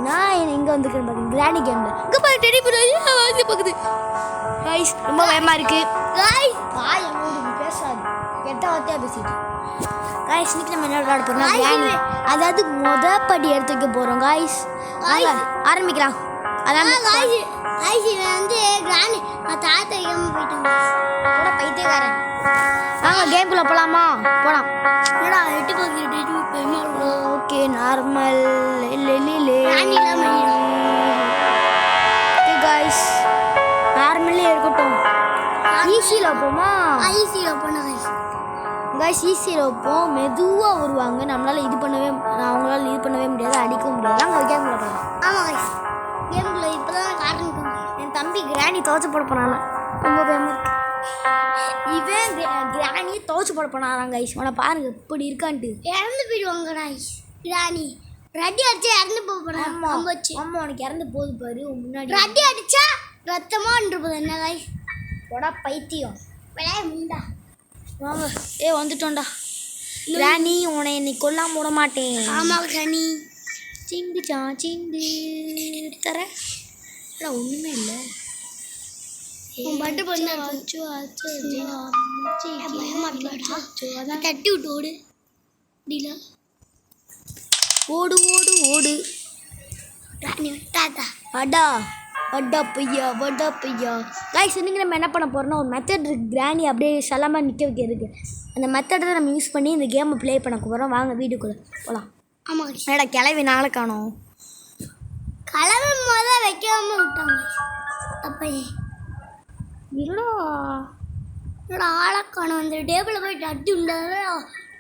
நான் இங்கே வந்துருக்கேன் பார்த்தீங்க கிராணி கேமில் இங்கே பாரு டெடி பண்ணி பார்க்குது காய்ஸ் ரொம்ப பயமாக இருக்குது காய்ஸ் பாய் அம்மா பேசாது கெட்ட வார்த்தையாக பேசிட்டு காய்ஸ் இன்னைக்கு நம்ம என்ன விளையாட போகிறோம் கிராணி அதாவது படி எடுத்து வைக்க போகிறோம் காய்ஸ் ஆரம்பிக்கலாம் அதான் காய்ஸ் வந்து கிராணி தாத்தா கேம் போயிட்டாங்க கூட பைத்தியக்காரன் வாங்க கேம்குள்ளே போகலாமா போகலாம் என்னடா எட்டு பார்த்துட்டு ஓகே நார்மல் காய்ஸ் நார்மலே இருக்கட்டும் ஈஸியில் வைப்போமா ஈஸியில் வைப்போம் காய்ஸ் ஈஸியில் வைப்போம் மெதுவாக வருவாங்க நம்மளால் அவங்களால இது பண்ணவே முடியாது அடிக்க முடியாது அங்கே கேம்குள்ளே போகலாம் ஆமாம் காய்ஸ் கேம்குள்ளே இப்போ தான் கார்டன் என் தம்பி கிராணி துவச்சி போட போனால ரொம்ப பயமாக இருக்கு இவன் கிராணியை துவச்சி போட போனாராங்க கைஸ் உன பாருங்க எப்படி இருக்கான்ட்டு இறந்து போயிடுவாங்க கைஸ் கிராணி ரட்டி அடிச்சா இறந்து போக அம்மா உனக்கு இறந்து போகுது பாரு முன்னாடி ரட்டி அடிச்சா ரத்தமாக போகுது என்ன கைஸ் போடா பைத்தியம் விளையாட முண்டா வாங்க வந்துட்டோண்டா கிராணி உன்னை இன்னைக்கு கொல்லாம விட மாட்டேன் ஆமாம் கிராணி சிங்கு சிங்கு தர ஒன்றுமே இல்லை பட்டு பண்ண தட்டி விட்டு ஓடு ஓடு ஓடு ஓடு அடா வடா பையா காய்ஸ் இன்னைக்கு நம்ம என்ன பண்ண போகிறோம்னா ஒரு மெத்தட் இருக்கு கிராணி அப்படியே சலமாக நிற்க வைக்கிறதுக்கு அந்த மெத்தடை தான் நம்ம யூஸ் பண்ணி இந்த கேமை ப்ளே பண்ண போகிறோம் வாங்க வீட்டுக்குள்ளே போகலாம் ஆமாம் என்னடா கிளவி நாளை காணோம் கிளவி முதல் வைக்காமல் விட்டாங்க அப்பையே என்னடா ஆளக்கான அந்த டேபிளில் போய் தட்டி உண்டாத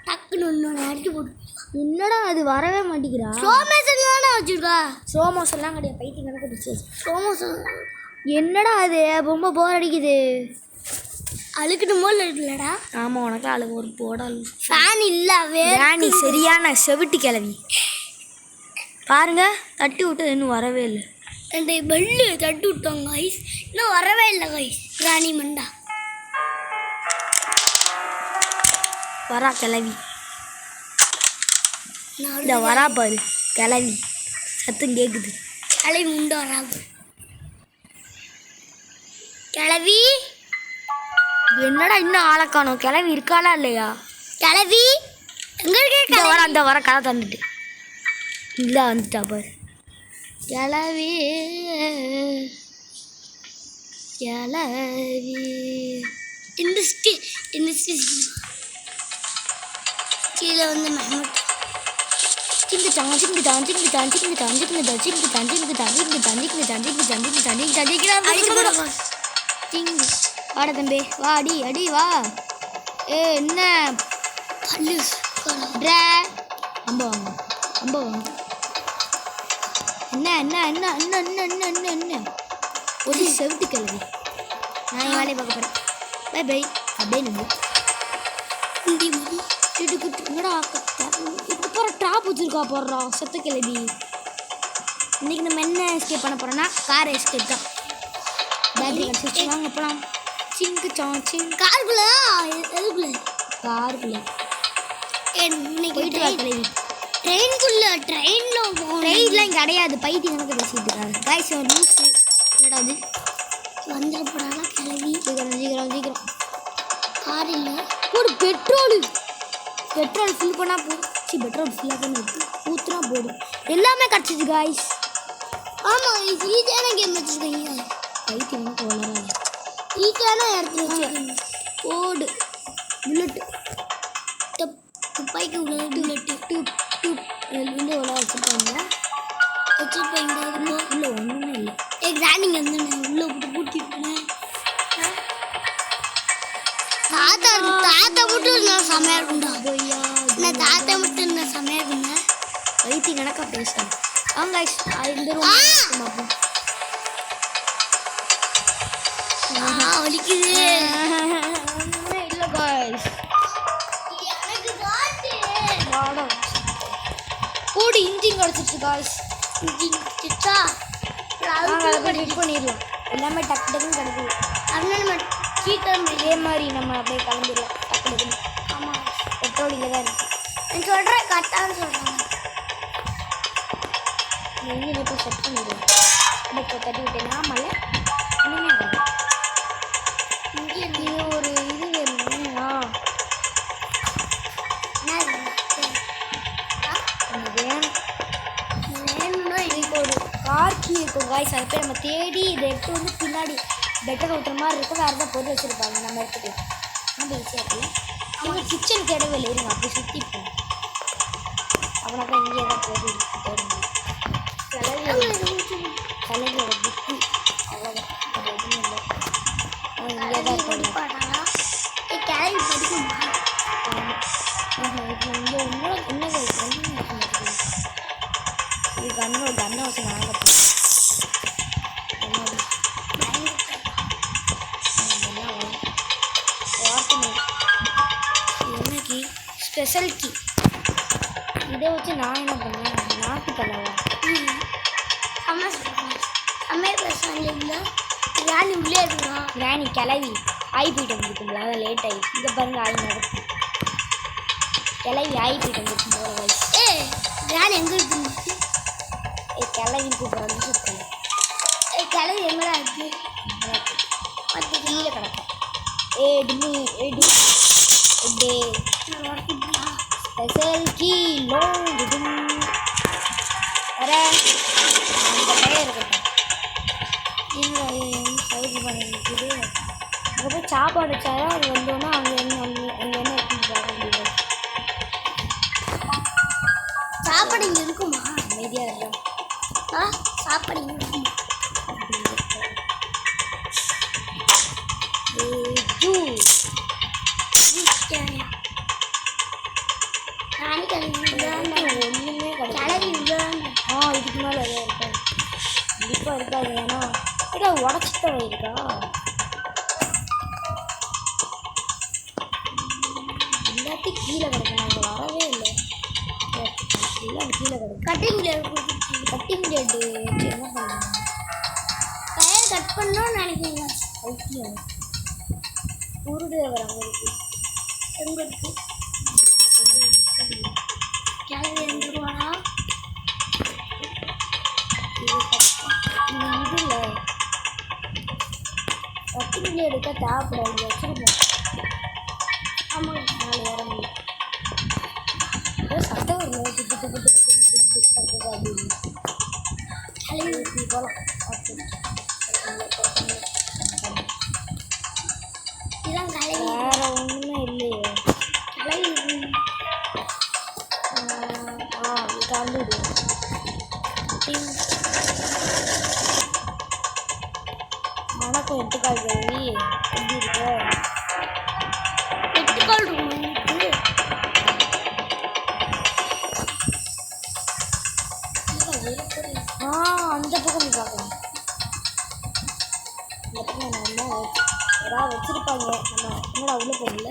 டக்குன்னு ஒன்று அடிச்சு போட்டு என்னடா அது வரவே மாட்டேங்கிறா ஸ்லோ மோஷன் தானே வச்சுருக்கா ஸ்லோ மோஷன்லாம் கிடையாது பைத்தியம் கணக்கு பிடிச்சி ஸ்லோ மோஷன் என்னடா அது ரொம்ப போர் அடிக்குது அழுக்கிட்டு போல் இருக்குல்லடா ஆமாம் உனக்கு அழுகு ஒரு போடால் ஃபேன் இல்லை வேணி சரியான செவிட்டு கிளவி பாருங்க தட்டி விட்டு இன்னும் வரவே இல்லை அந்த பெல்லு தட்டி விட்டோங்க கைஸ் இன்னும் வரவே இல்லை கைஸ் ராணி மண்டா வரா கிளவி இந்த வரா பாரு கிளவி சத்தம் கேட்குது கிளவி முண்டை வராது கிளவி என்னடா இன்னும் ஆளை காணோம் கிளவி இருக்காளா இல்லையா கிளவி எங்கே இருக்க வர அந்த வர கதை தந்துட்டு இல்லை வந்துட்டா பாரு கிளவி இந்த கீழே வந்து வாட தம்பி வாடி அடி வா என்ன பல்லு அம்ப வாங்க அம்ப வாங்க என்ன ஒரு செவிட்டு கிளவி நான் என் வேலையை பார்க்க போகிறேன் பை பை அப்படியே நம்ம என்னடா இப்போ போகிற டாப் வச்சுருக்கா போடுறா செத்த கிளவி இன்றைக்கி நம்ம என்ன எஸ்கேப் பண்ண போகிறோன்னா கார் எஸ்கேப் தான் பேட்டரி கிடச்சி வாங்க போகலாம் காருக்குள்ளே எதுக்குள்ளே காருக்குள்ளே இன்னைக்கு போயிட்டு வா கிளவி ட்ரெயின்லாம் இங்கே கிடையாது பைத்தியம் கணக்கு பேசிட்டு இருக்காங்க காய்ஸ் நியூஸு என்னடா அது வந்துடப்படாதான் கிளவி சீக்கிரம் கார் இல்லை ஒரு பெட்ரோல் ஃபில் பண்ணால் போதும் பெட்ரோல் ஃபில்லாக பண்ணி ஊற்றுனா போதும் எல்லாமே கிடச்சிச்சு காய்ஸ் ஆமாம் ஈஸியான கேம் வச்சுருக்கீங்க பைத்தியம் கணக்கு வளராது ஈஸியான இடத்துல வச்சுருக்கீங்க ஓடு புல்லட்டு துப்பாக்கி உள்ள புல்லட்டு வந்து உள்ள வச்சுருப்பாங்க இல்லை ஒன்றுமே இல்லை கிராண்டிங் வந்து நான் உள்ளே விட்டு பூட்டிட்டேன் தாத்தா மட்டும் நான் செமையாக இருக்கும்டா நான் தாத்தா மட்டும் நான் செமையாக இருக்குங்க வைத்தி கணக்காக பேசுகிறேன் வாங்க இந்த வலிக்குது இல்லை காய்ஸ் கூடி இன்ஜின் கிடச்சிச்சு காய்ஸ் இன்ஜின் கிடச்சா ரெடி பண்ணிடலாம் எல்லாமே டக்குன்னு கிடைக்குது அதனால சீக்கிரம் இதே மாதிரி நம்ம அப்படியே கிளம்பிடலாம் டக்குன்னு ஆமாம் பெட்ரோல் இங்கே தான் இருக்குது நான் சொல்கிறேன் கரெக்டாக சொல்கிறாங்க இங்கே போய் செட் பண்ணிடுவேன். இப்போ தட்டி விட்டேன்னா மலை ஒன்றுமே ஆகாது. இங்கே நீ ஒரு இது வேணும்னா வேணும்னா இதுக்கு ஒரு கார்கி இருக்கும் காய்ஸ். அதை போய் நம்ம தேடி இதை எடுத்து வந்து பின்னாடி பெட்டர் ஊற்றுற மாதிரி இருக்கும். வேறு ஏதாவது பொருள் வச்சுருப்பாங்க நம்ம எடுத்துக்கலாம். நம்ம ஈஸியாக இருக்குல்ல. அவங்க கிச்சன் தேடவே இல்லை. இருங்க அப்படி சுற்றிப்போம். அப்படின்னாக்கா இங்கே தான் தேட முடியும். தலைகளோட புக்கு அவ்வளோதான். அது எதுவும் இல்லை. அவன் இங்கே தான் இருப்பாங்க. கேள்வி படிக்குமா? இப்போ இங்கே என்ன இது கண்ணை வச்சு நாங்கள் என்னைக்கு ஸ்பெஷல் கீ இதை வச்சு நான் என்ன பண்ணேன்? நாக்கு தலவா ராணி உள்ளே இருக்கணும். ராணி கிளவி ஆய் போயிட்டு வந்துருக்குங்களா? அதை லேட் ஆகி இங்கே பாருங்க ஆய் நடக்கும். கிளவி ஆய் போயிட்டு வந்துருக்கும் போகிற வயசு. ராணி எங்கே இருக்கு? கிளவின்னு கூப்பிட்றாங்க. சுத்தல கிளவி எங்கடா இருக்கு? பத்து கீழே கிடக்கும். ஸ்பெஷல் கீ லோன் வர அந்த பையன் இருக்கட்டும். சைடு பண்ணிருக்குது. அங்கே போய் சாப்பாடு வச்சாரா அது வந்தோன்னா அங்கே என்ன இருக்குன்னு பார்க்க முடியாது. சாப்பாடு இங்கே இருக்குமா? அமைதியாக இருக்கும். சாப்பாடு இங்கே இருக்குமா? ஒன்றுமே கிடையாது. இதுக்கு மேலே எதாவது இருக்காது. கண்டிப்பாக இருக்காது. ஏன்னா ஏதாவது உடச்சிட்ட இருக்கா? எல்லாத்தையும் கீழே கிடக்கும். நாங்கள் வரவே இல்லை. எல்லாம் கீழே கிடக்கும். கட்டிங் பிளேடு வச்சு என்ன பண்ணுவாங்க? கயிறு கட் பண்ணணும்னு நினைக்கிறீங்க? ஓகே குருதேவர் அங்கே இருக்கு. எங்கே இருக்கு? கிளவி எழுந்துருவானா? இது இல்லை. கட்டிங் எடுக்க தேவைப்படாது. வச்சுருப்போம். ஆமாம் நாலு வர முடியும். சட்டை வரல. திட்டு அப்படின்னு கிளவி போகலாம். இதான் கிளவி. வேறு ஒன்றுமே இல்லையே. கிளவி கலந்துடுவோம். வணக்கம் எட்டுக்கால் கேள்வி எப்படி இருக்கு? எட்டுக்கால் இருக்கு. அந்த பக்கம் பார்க்கலாம். இந்த பக்கம் நம்ம ஏதாவது வச்சுருப்பாங்க. நம்ம என்னடா உள்ள போகல.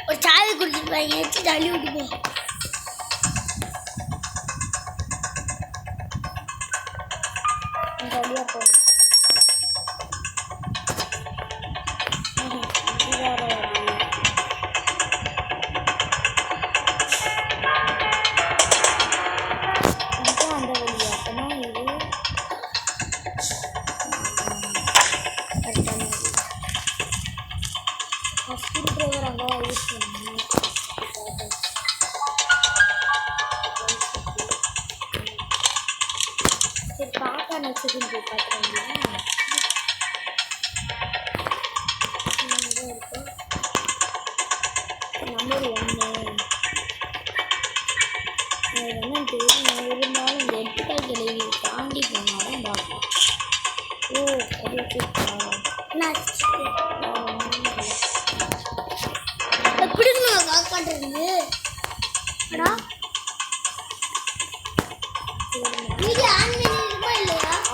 ஒரு சாவி குடிச்சிருப்பாங்க. வச்சு தள்ளி விட்டுப்போம். ஜாலியாக போகும். அந்த வழியா அப்பனா இது கரெக்டான ஸ்க்ரூ ட்ரைவர் அங்கே யூஸ் பண்ணி சரி பாப்பா நச்சுக்குன்னு போய் பார்த்துருந்தீங்கன்னா இருக்கும். நம்பர் 1 என்னன்னு தெரியும். இருந்தாலும் இந்த எட்டுக்கால் கிளவி தாண்டி போனாலும் பார்க்கலாம். ஓ அது வச்சுருக்கா எப்படி கால் பண்ணுறது?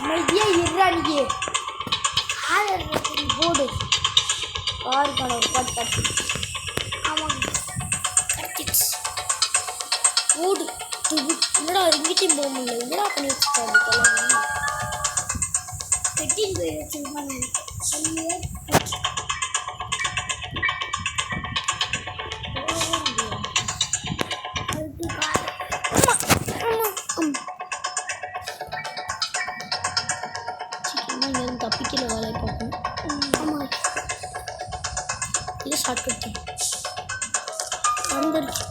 அமைதியா இருறானிக்கு போடு காருக்கான ஒரு பாட்டு கட்டு. ஆமாங்க கட்டிச்சு ஓடு. என்னடா இங்கிட்டையும் போக முடியல. என்னடா பண்ணி வச்சுருக்காங்க. பெட்டிங் போய் வச்சிருப்பாங்க. தப்பிக்கல வேலை பார்க்கணும். ஆமாம், இது ஷார்ட்கட் வந்துருச்சு.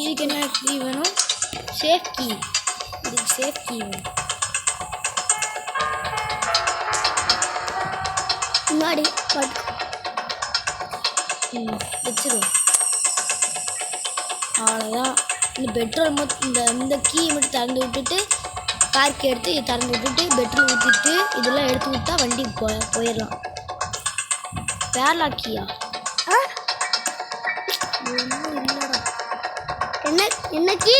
இதுக்கு என்ன கீ வேணும்? Safe key. இதுக்கு சேஃப் கீ வேணும். முன்னாடி வச்சிருவோம். அவ்வளோதான். இந்த பெட்ரோல் இந்த கீயை மட்டும் திறந்து விட்டுட்டு கார்க்கு எடுத்து திறந்து விட்டுட்டு பெட்ரோல் ஊற்றிட்டு இதெல்லாம் எடுத்து விட்டா வண்டி போயிடலாம். பேர்லாக்கியா இல்லைடா. என்னக்கி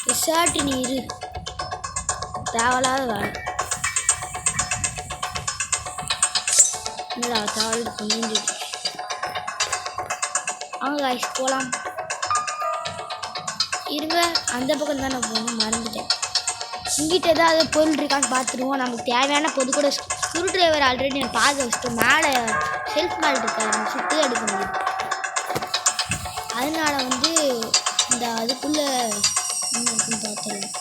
ரிசார்ட்டு நீர் தேவையில்லாத வேலை. என்னடா தேவை கொஞ்சம் அவங்க காய்ஸ் போகலாம். இருங்க, அந்த பக்கம் தான் நான் போகணும், மறந்துட்டேன். இங்கிட்ட ஏதாவது பொருள் இருக்கான்னு பார்த்துருவோம். நமக்கு தேவையான பொது கூட ஸ்க்ரூ ட்ரைவர் ஆல்ரெடி நான் பார்க்க வச்சுட்டோம். மேலே செல்ஃப் மேலே இருக்காது, நம்ம சுற்றி எடுக்க முடியும். அதனால இந்த அதுக்குள்ளே என்ன இருக்குன்னு பார்த்துருவோம்.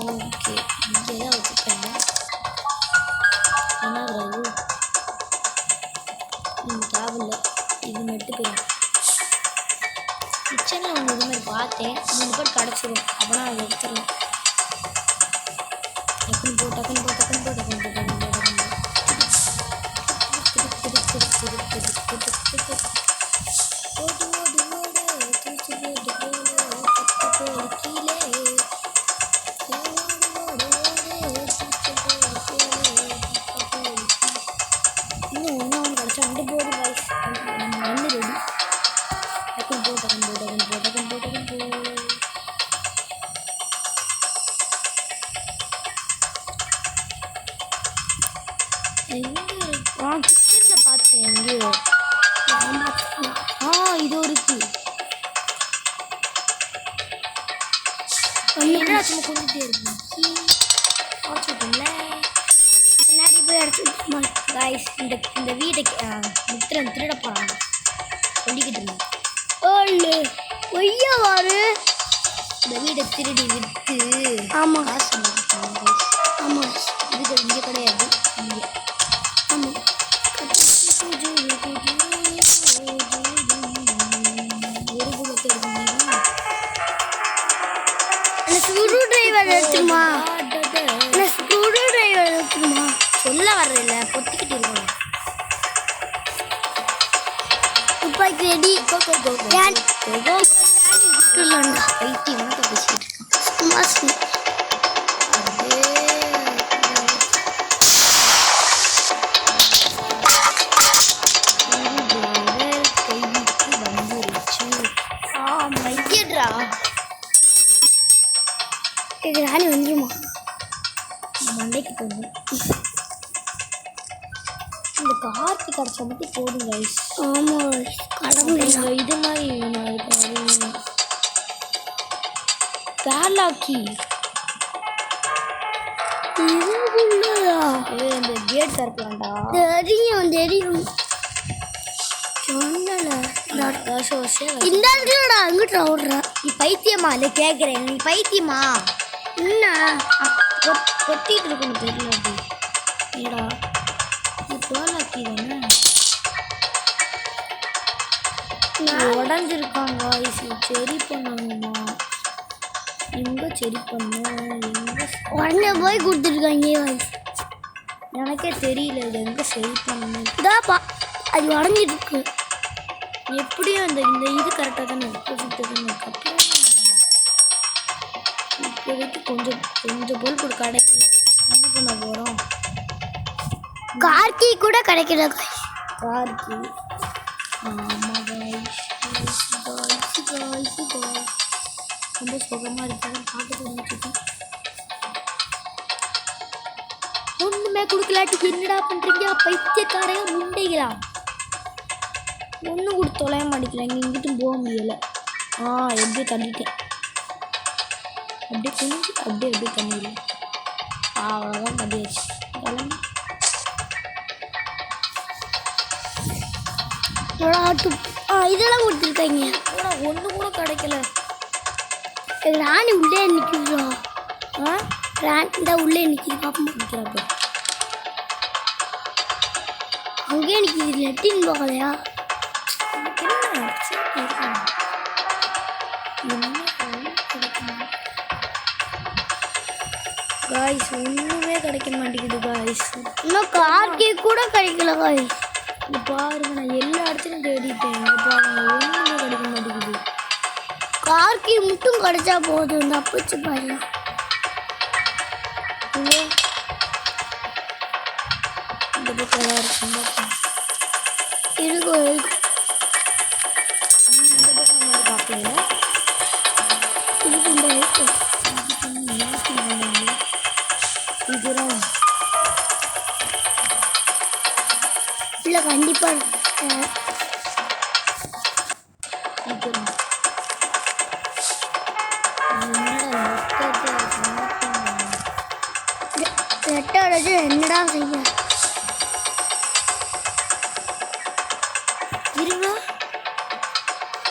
ஓகே, இங்கே தான் வச்சுருக்காங்க. என்ன தேவையில்லை, இது மட்டும் போயிடும். கிச்சனில் ஒன்று இது மாதிரி பார்த்தேன், 3 பேர் கிடச்சிடும். அப்போனா அதை எடுத்துடலாம். டக்குன்னு போ டக்குன்னு போ டக்குன்னு போ டக்குன்னு போ டக்குன்னு போ டக்குன்னு இன்னும் ஒன்று ஒன்று கிடச்சா 2 போடு வாய்ஸ் நம்ம வந்து ரெடி. டக்குன்னு போ டக்குன்னு போ டக்குன்னு போ டக்குன்னு போ டக்குன்னு போ. கிச்சனில் பார்த்தேன் எங்கேயோ. இது இருக்கு. என்ன சும்மா கொண்டுட்டே இருக்கு. முன்னாடி போய் அடிச்சுமா காய்ஸ். இந்த வீடை திருட போகிறாங்க சொல்லிக்கிட்டு இருந்தேன். ஒய்யாவாரு இந்த வீடை திருடி விற்று. ஆமாம், காசு ஆமாம். இது இங்கே கிடையாது, இங்கே. ஆமாம், ஒரு புலத்தை எடுக்கணும். ஸ்க்ரூ டிரைவர் எடுத்துமா? ஸ்க்ரூ டிரைவர் எடுத்துமா? சொல்ல வர்றதில்ல, பொத்திக்கிட்டு இருக்கணும். துப்பாக்கி ரெடி. ராணி வந்துருமா? மண்டைக்கு போகணும். இந்த கார்த்தி கிடச்சா மட்டும் போடுங்க. ஆமாம், கடவுள் இது மாதிரி பேர்லாக்கி இந்த கேட் திறக்கலாம்டா. தெரியும் தெரியும் சொன்னடா. இந்த இடத்துலடா அங்கிட்ட ஓடுற. நீ பைத்தியமா? இல்லை கேட்குறேன், நீ பைத்தியமா? என்ன கொத்திட்டு இருக்கணும் தெரியல. அப்படி ஏடா இது பேர்லாக்கி தானே உடஞ்சிருக்காங்க. சரி பண்ணணுமா? எங்கே சரி பண்ணோம்? எங்கே உடனே போய் கொடுத்துருக்காங்க. எனக்கே தெரியல இது எங்கே சரி பண்ணணும். இதாப்பா அது உடஞ்சிருக்கு. எப்படியும் இந்த இது கரெக்டாக தானே இருக்கு. இப்போதைக்கு கொஞ்சம் பொருள் கூட கிடைக்கல. என்ன பண்ண போகிறோம்? கார்த்தி கூட கிடைக்கல. கார்த்தி ஆமாம் காய்ஸ். ரொம்ப சுகமாக இருக்காது. பாட்டு பண்ணிட்டுருக்கேன். ஒன்றுமே கொடுக்கலாட்டி என்னடா பண்ணுறீங்க பைத்தியக்காரையா முண்டைகளா? ஒன்றும் கொடுத்து தொலைய மாட்டேங்கிறாங்க. இங்கிட்டும் போக முடியலை. எப்படியும் தள்ளிட்டேன். அப்படியே குனிஞ்சு அப்படியே பண்ணிடலாம். அவ்வளோதான் பண்ணியாச்சு. இதெல்லாம் கொடுத்துருக்காங்க. ஒன்று கூட கிடைக்கல. ராணி உள்ளே நிற்கிறோம். ராணி இந்த உள்ளே நிற்கிது. பாப்பா நிற்கிறாப்ப அங்கேயே நிற்கிது. லெட்டின்னு போகலையா? காய்ஸ் ஒன்றுமே கிடைக்க மாட்டேங்குது காய்ஸ். இன்னும் கார்கே கூட கிடைக்கல காய்ஸ். இங்கே பாருங்க, நான் எல்லா இடத்துலையும் தேடிட்டேன். இங்கே பாருங்க, ஒன்றுமே கிடைக்க மாட்டேங்குது. கார்கே மட்டும் கிடைச்சா போதும். இந்த அப்பச்சு பாருங்க. இந்த பக்கம் இருக்கும் இருக்கும். இந்த பக்கம் பார்க்கல. இதுதான் இல்லை கண்டிப்பாக ரெட்டோடது என்னடா செய்ய இருங்க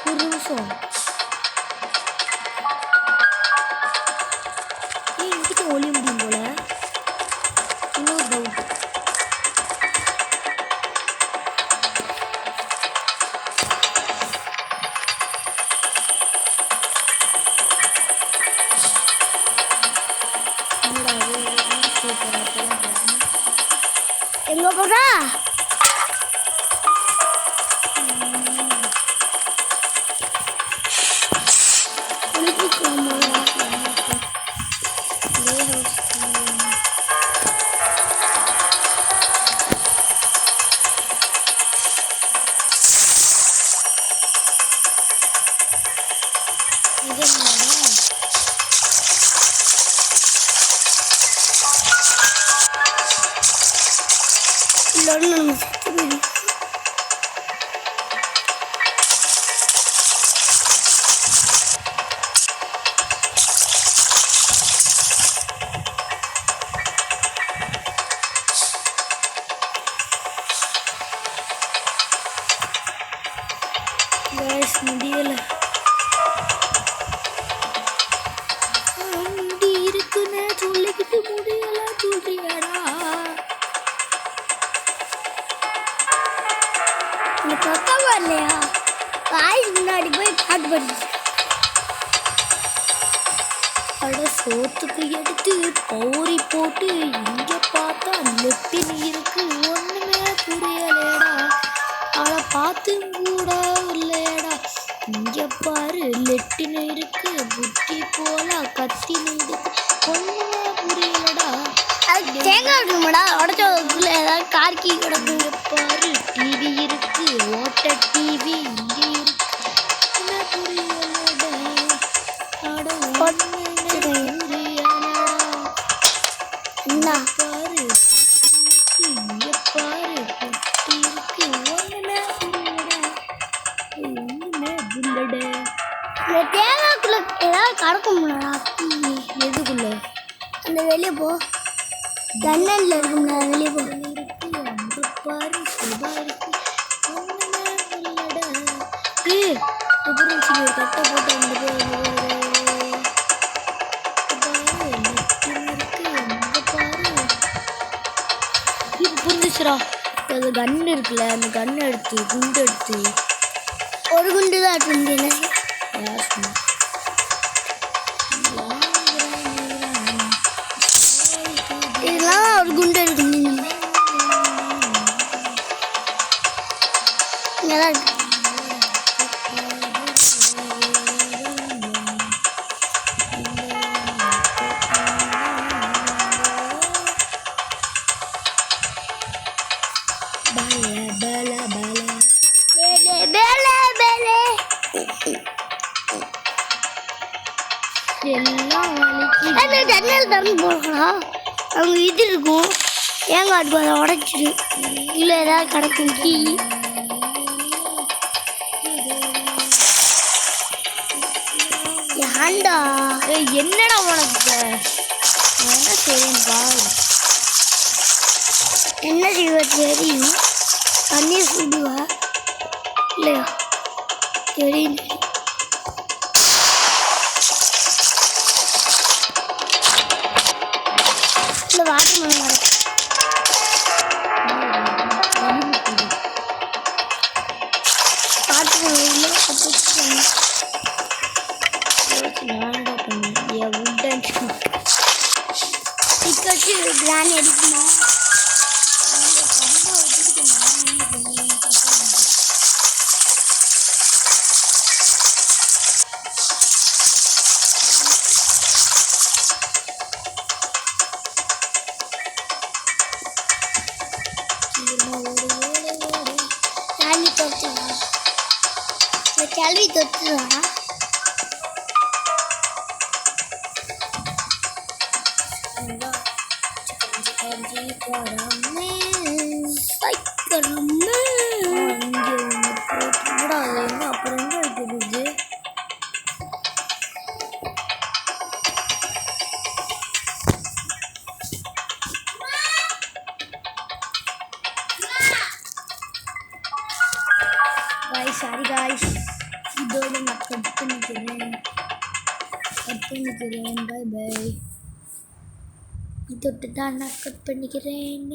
ஒரு நிமிஷம். இதுக்கு ஒளி முடியும் போல. இன்னொரு டவுட். எங்க போறா? முடியல. முடி இருக்குன்னு சொல்லிக்கிட்டு முடியல சொல்றியாடா. இந்த பக்கம் வரலையா? காய் முன்னாடி போய் பாட்டு படிச்சு அட சோத்துக்கு எடுத்து பௌரி போட்டு இங்க பார்த்தா லெட்டின் இருக்கு. ஒண்ணுமே புரியலேடா. அவளை பார்த்து கூட இல்லையடா. இங்க பாரு லெட்டின் இருக்கு. புட்டி போல கத்தின் இருக்கு. ஒண்ணுமே புரியலடா. அது தேங்காய் இருக்குமாடா. உடச்சதுக்குள்ள ஏதாவது கார்கி கிடக்கு. இங்க பாரு டிவி இருக்கு. ஓட்ட டிவி இங்க இருக்கு. என்ன புரியலடா. அட ஒண்ணுமே புரியலடா. என்ன பாரு இங்க பாரு புட்டி இருக்கு. ஒண்ணுமே புரியலடா. ஒண்ணுமே புரியலடா. இந்த தேங்காய்க்குள்ள ஏதாவது கடக்கும்டா. எதுக்குள்ள? அந்த வெளியே போ. லண்டன்ல இருக்கும்ல வெளியே போ. அங்க பாரு சுபா இருக்கு. ஒண்ணுமே புரியலடா. அப்புறம் ஒரு கட்டை போட்டு அந்த புரிஞ்சிச்சுரா. அது கன் இருக்குல்ல, அந்த கன் எடுத்து குண்டு எடுத்து ஒரு குண்டு தான் எடுத்து யார் சொன்னா? இதெல்லாம் ஒரு குண்டு எடுக்கணும். நல்லா இருக்கு. ஜன்னல் திறந்து போகலாம். அவங்க இது இருக்கும். தேங்காய் இருக்கும். அதை உடைச்சிடு. இல்லை ஏதாவது கிடக்கும். டீ ஏண்டா என்னடா உனக்கு என்ன செய்யும் பாரு என்ன செய்வ தெரியும் தண்ணீர் சுடுவா இல்லையா தெரியும் இல்லை வாட்டர் மணி வர பிளான் எடுக்கணும் கேள்வி தொட்டுவா சாரி காய்ஸ் இதோட நான் கட் பண்ணிக்கிறேன் பை பை இதோட தான் நான் கட் பண்ணிக்கிறேன்